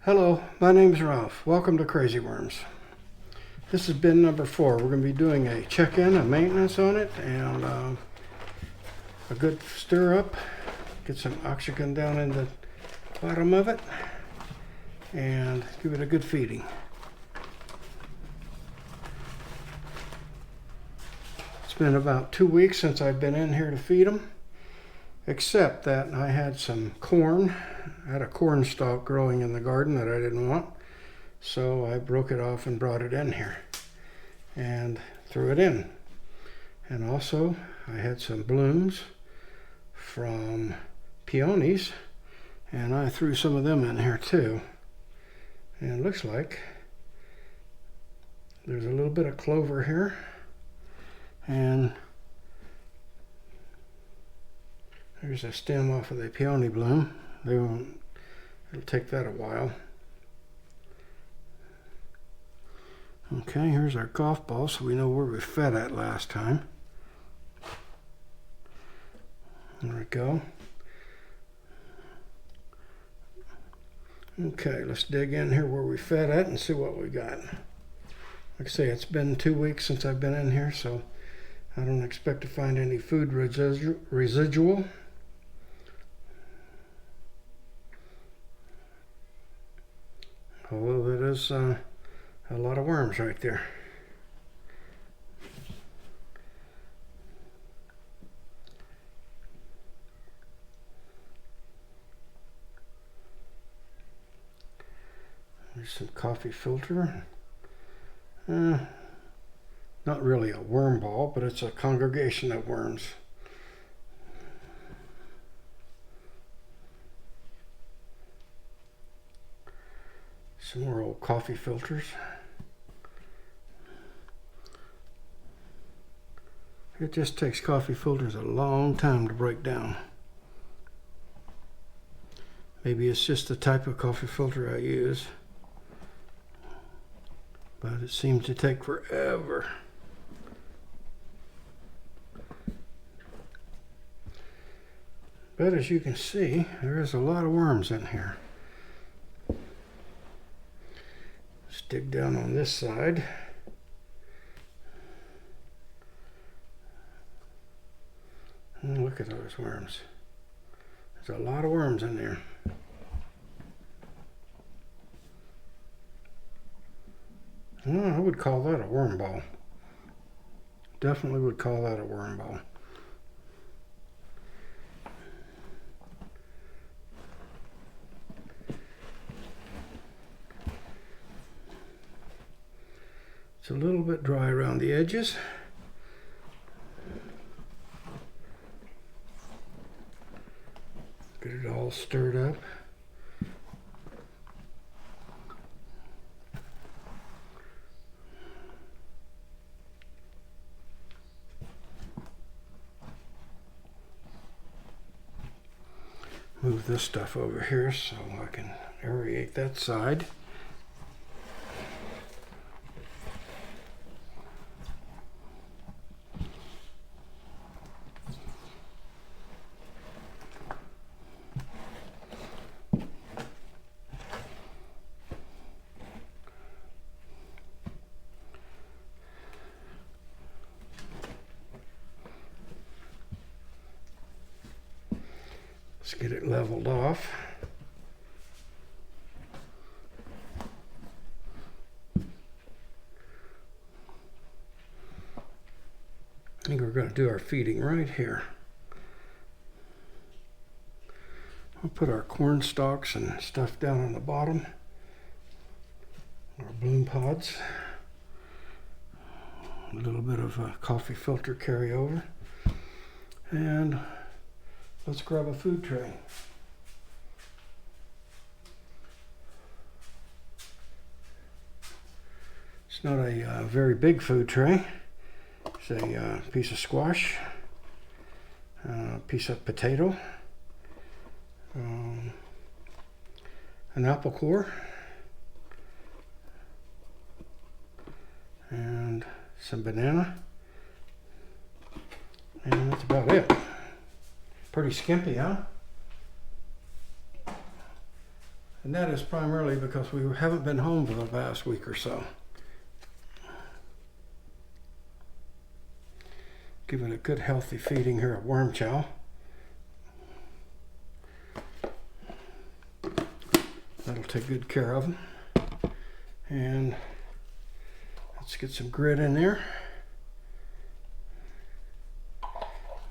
Hello, my name's Ralph. Welcome to Crazy Worms. This is bin number 4. We're going to be doing a check-in, a maintenance on it, and a good stir up. Get some oxygen down in the bottom of it, and give it a good feeding. It's been about 2 weeks since I've been in here to feed them, except that I had some corn. I had a corn stalk growing in the garden that I didn't want, so I broke it off and brought it in here and threw it in. And also I had some blooms from peonies, and I threw some of them in here too. And it looks like there's a little bit of clover here, and there's a stem off of the peony bloom. It'll take that a while. Okay, here's our golf ball, so we know where we fed at last time. There we go. Okay, let's dig in here where we fed at and see what we got. Like I say, it's been 2 weeks since I've been in here, so I don't expect to find any food residual. Although that is a lot of worms right there. There's some coffee filter. Not really a worm ball, but it's a congregation of worms. Some more old coffee filters. It just takes coffee filters a long time to break down. Maybe it's just the type of coffee filter I use, but it seems to take forever. But as you can see, there is a lot of worms in here. Let's dig down on this side. And look at those worms. There's a lot of worms in there. Well, I would call that a worm ball. Definitely would call that a worm ball. It's a little bit dry around the edges. Get it all stirred up. Move this stuff over here so I can aerate that side. Let's get it leveled off. I think we're going to do our feeding right here. We'll put our corn stalks and stuff down on the bottom. Our bloom pods. A little bit of a coffee filter carryover. And let's grab a food tray. It's not a very big food tray. It's a piece of squash, a piece of potato, an apple core, and some banana, and that's about it. Pretty skimpy, huh? And that is primarily because we haven't been home for the past week or so. Give it a good healthy feeding here at Worm Chow. That'll take good care of them. And let's get some grit in there.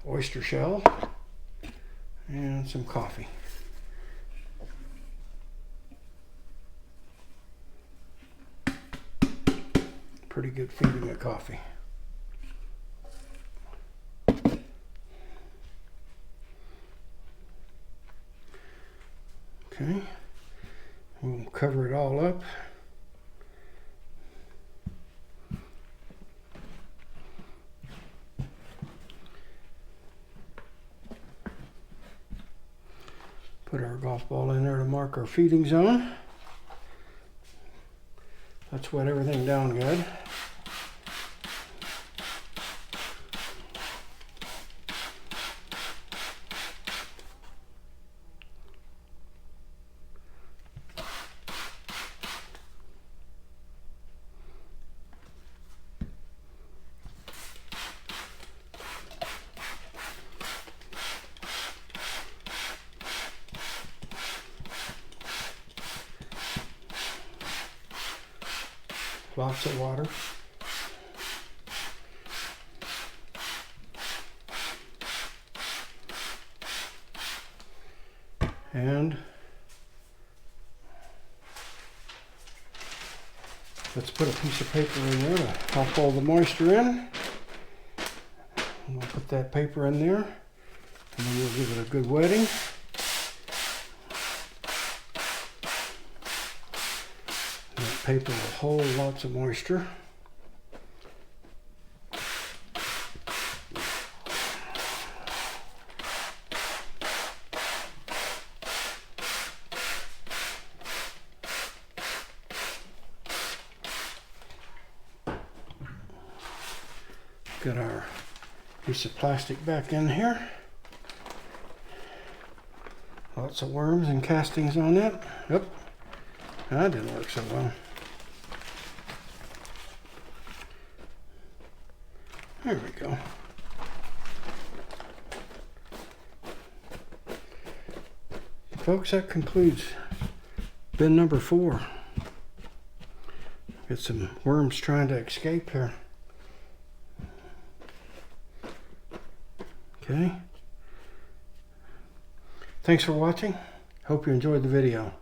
Oyster shell. And some coffee. Pretty good feeding of coffee. Okay, we'll cover it all up. Put our golf ball in there to mark our feeding zone. Let's wet everything down good. Lots of water. And let's put a piece of paper in there to help all the moisture in. And we'll put that paper in there, and then we'll give it a good wetting. Paper will hold lots of moisture. Got our piece of plastic back in here. Lots of worms and castings on it. Yep, that didn't work so well. There we go. Folks, that concludes bin number 4. Get some worms trying to escape here. Okay. Thanks for watching. Hope you enjoyed the video.